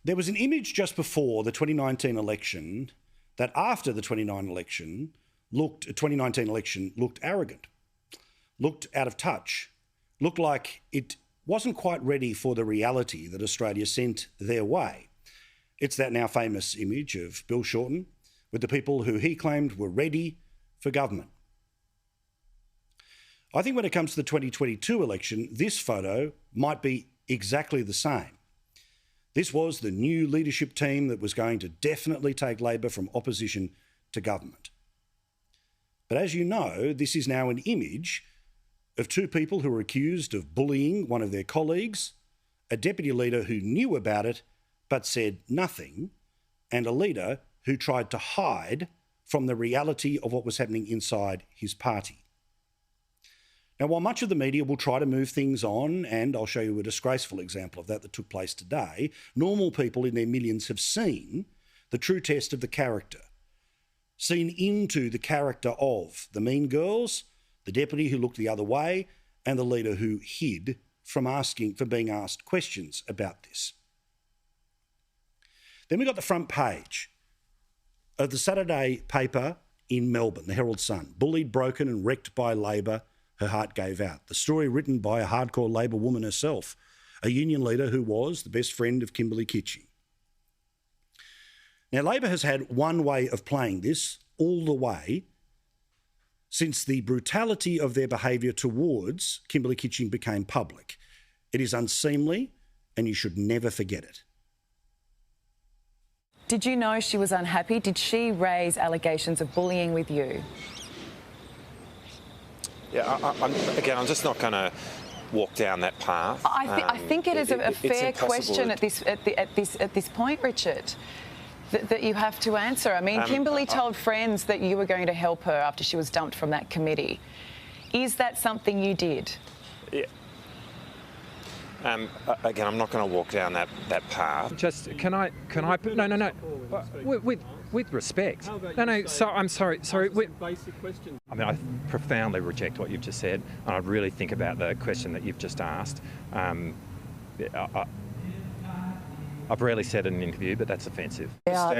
There was an image just before the 2019 election that after the 2019 election looked arrogant, looked out of touch, looked like it wasn't quite ready for the reality that Australia sent their way. It's that now famous image of Bill Shorten with the people who he claimed were ready for government. I think when it comes to the 2022 election, this photo might be exactly the same. This was the new leadership team that was going to definitely take Labor from opposition to government. But as you know, this is now an image of two people who were accused of bullying one of their colleagues, a deputy leader who knew about it but said nothing, and a leader who tried to hide from the reality of what was happening inside his party. Now, while much of the media will try to move things on, and I'll show you a disgraceful example of that took place today, normal people in their millions have seen the true test of the character, seen into the character of the mean girls, the deputy who looked the other way, and the leader who hid from being asked questions about this. Then we got the front page of the Saturday paper in Melbourne, the Herald Sun. Bullied, broken and wrecked by Labor, her heart gave out. The story written by a hardcore Labor woman herself, a union leader who was the best friend of Kimberley Kitching. Now, Labor has had one way of playing this all the way since the brutality of their behaviour towards Kimberley Kitching became public. It is unseemly and you should never forget it. Did you know she was unhappy? Did she raise allegations of bullying with you? Yeah, I'm just not going to walk down that path. I think it is a fair question at this point, Richard, that you have to answer. I mean, Kimberley told friends that you were going to help her after she was dumped from that committee. Is that something you did? Yeah. Again, I'm not going to walk down that path. Just can I? No. With respect. No. So I'm sorry. Basic question. I mean, I profoundly reject what you've just said, and I really think about the question that you've just asked. I've rarely said in an interview, but that's offensive. They are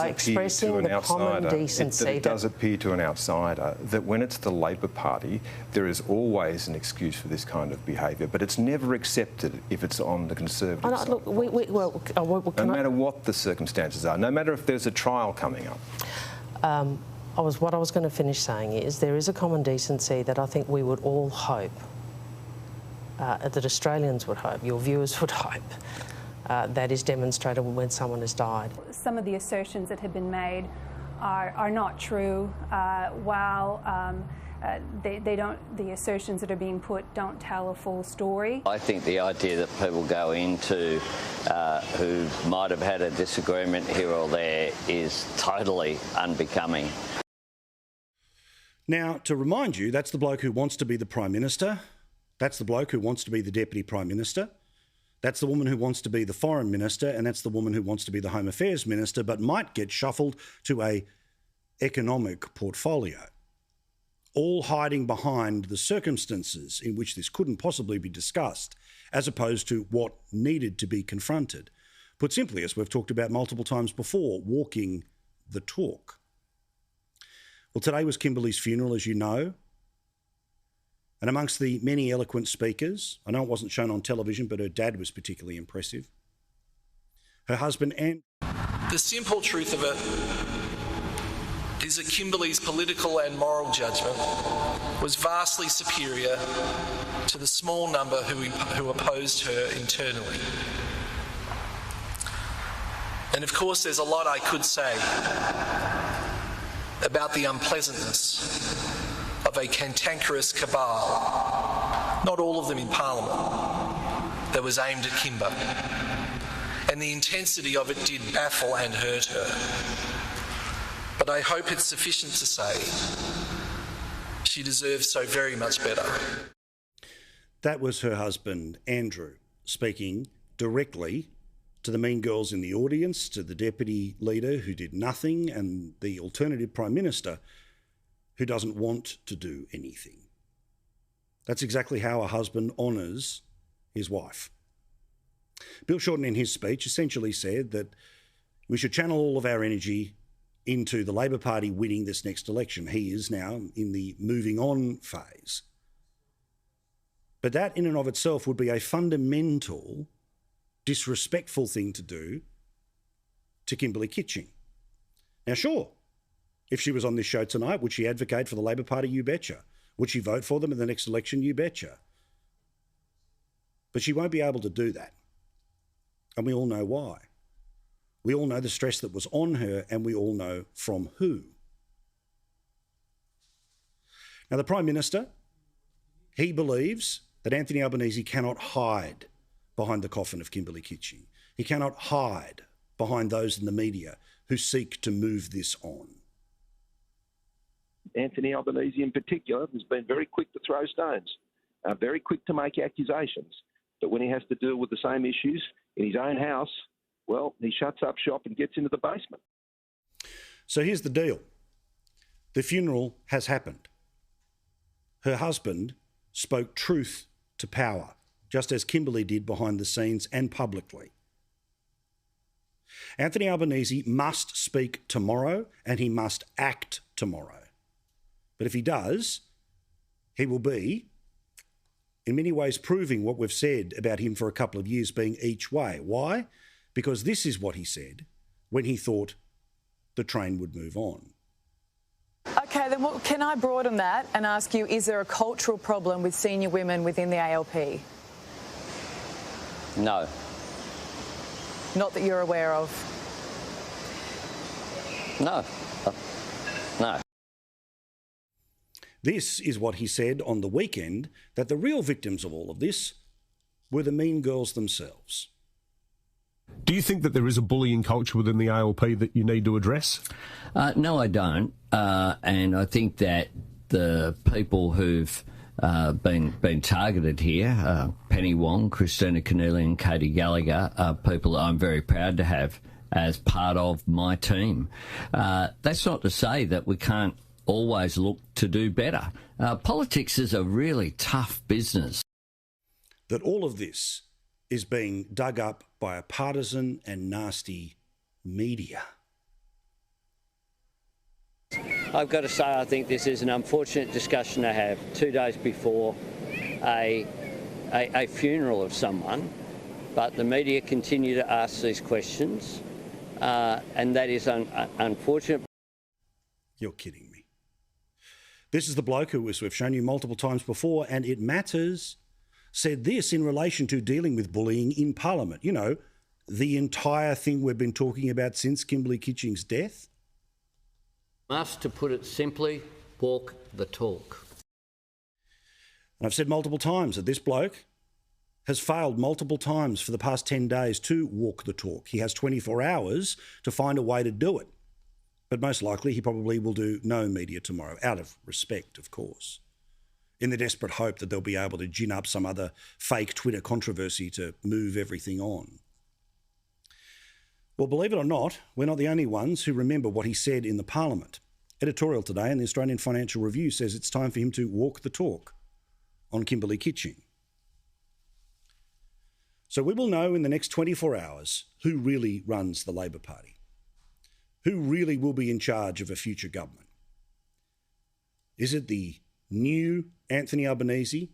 expressing the common decency. It does appear to an outsider that when it's the Labor Party, there is always an excuse for this kind of behaviour, but it's never accepted if it's on the Conservative side. Look, no matter what the circumstances are, no matter if there's a trial coming up. What I was going to finish saying is there is a common decency that I think we would all hope, that Australians would hope, your viewers would hope, that is demonstrated when someone has died. Some of the assertions that have been made are not true. The assertions that are being put don't tell a full story. I think the idea that people go into who might have had a disagreement here or there is totally unbecoming. Now, to remind you, that's the bloke who wants to be the Prime Minister. That's the bloke who wants to be the Deputy Prime Minister. That's the woman who wants to be the Foreign Minister, and that's the woman who wants to be the Home Affairs Minister, but might get shuffled to a economic portfolio, all hiding behind the circumstances in which this couldn't possibly be discussed, as opposed to what needed to be confronted. Put simply, as we've talked about multiple times before, walking the talk. Well, today was Kimberley's funeral, as you know. And amongst the many eloquent speakers, I know it wasn't shown on television, but her dad was particularly impressive. Her husband and... The simple truth of it is that Kimberley's political and moral judgment was vastly superior to the small number who opposed her internally. And of course, there's a lot I could say about the unpleasantness of a cantankerous cabal, not all of them in Parliament, that was aimed at Kimber. And the intensity of it did baffle and hurt her. But I hope it's sufficient to say she deserves so very much better. That was her husband, Andrew, speaking directly to the mean girls in the audience, to the Deputy Leader who did nothing, and the alternative Prime Minister who doesn't want to do anything. That's exactly how a husband honours his wife. Bill Shorten, in his speech, essentially said that we should channel all of our energy into the Labor Party winning this next election. He is now in the moving on phase. But that in and of itself would be a fundamental, disrespectful thing to do to Kimberley Kitching. Now, sure, if she was on this show tonight, would she advocate for the Labor Party? You betcha. Would she vote for them in the next election? You betcha. But she won't be able to do that. And we all know why. We all know the stress that was on her, and we all know from who. Now, the Prime Minister, he believes that Anthony Albanese cannot hide behind the coffin of Kimberley Kitching. He cannot hide behind those in the media who seek to move this on. Anthony Albanese in particular has been very quick to throw stones, very quick to make accusations. But when he has to deal with the same issues in his own house, well, he shuts up shop and gets into the basement. So here's the deal. The funeral has happened. Her husband spoke truth to power, just as Kimberley did behind the scenes and publicly. Anthony Albanese must speak tomorrow, and he must act tomorrow. But if he does, he will be, in many ways, proving what we've said about him for a couple of years being each way. Why? Because this is what he said when he thought the train would move on. OK, then can I broaden that and ask you, is there a cultural problem with senior women within the ALP? No. Not that you're aware of? No. No. This is what he said on the weekend, that the real victims of all of this were the mean girls themselves. Do you think that there is a bullying culture within the ALP that you need to address? No, I don't. And I think that the people who've been targeted here, Penny Wong, Christina Keneally and Katie Gallagher, are people I'm very proud to have as part of my team. That's not to say that we can't always look to do better. Politics is a really tough business. That all of this is being dug up by a partisan and nasty media. I've got to say, I think this is an unfortunate discussion to have 2 days before a funeral of someone, but the media continue to ask these questions, and that is unfortunate. You're kidding me. This is the bloke who, as we've shown you multiple times before, and it matters, said this in relation to dealing with bullying in Parliament. You know, the entire thing we've been talking about since Kimberley Kitching's death. Must, to put it simply, walk the talk. And I've said multiple times that this bloke has failed multiple times for the past 10 days to walk the talk. He has 24 hours to find a way to do it. But most likely he probably will do no media tomorrow, out of respect, of course, in the desperate hope that they'll be able to gin up some other fake Twitter controversy to move everything on. Well, believe it or not, we're not the only ones who remember what he said in the Parliament. Editorial today in the Australian Financial Review says it's time for him to walk the talk on Kimberley Kitching. So we will know in the next 24 hours who really runs the Labor Party, who really will be in charge of a future government. Is it the new Anthony Albanese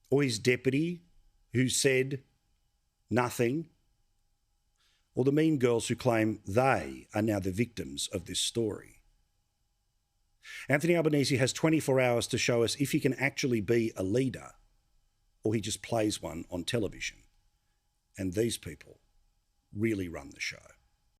or his deputy who said nothing, or the mean girls who claim they are now the victims of this story? Anthony Albanese has 24 hours to show us if he can actually be a leader or he just plays one on television. And these people really run the show.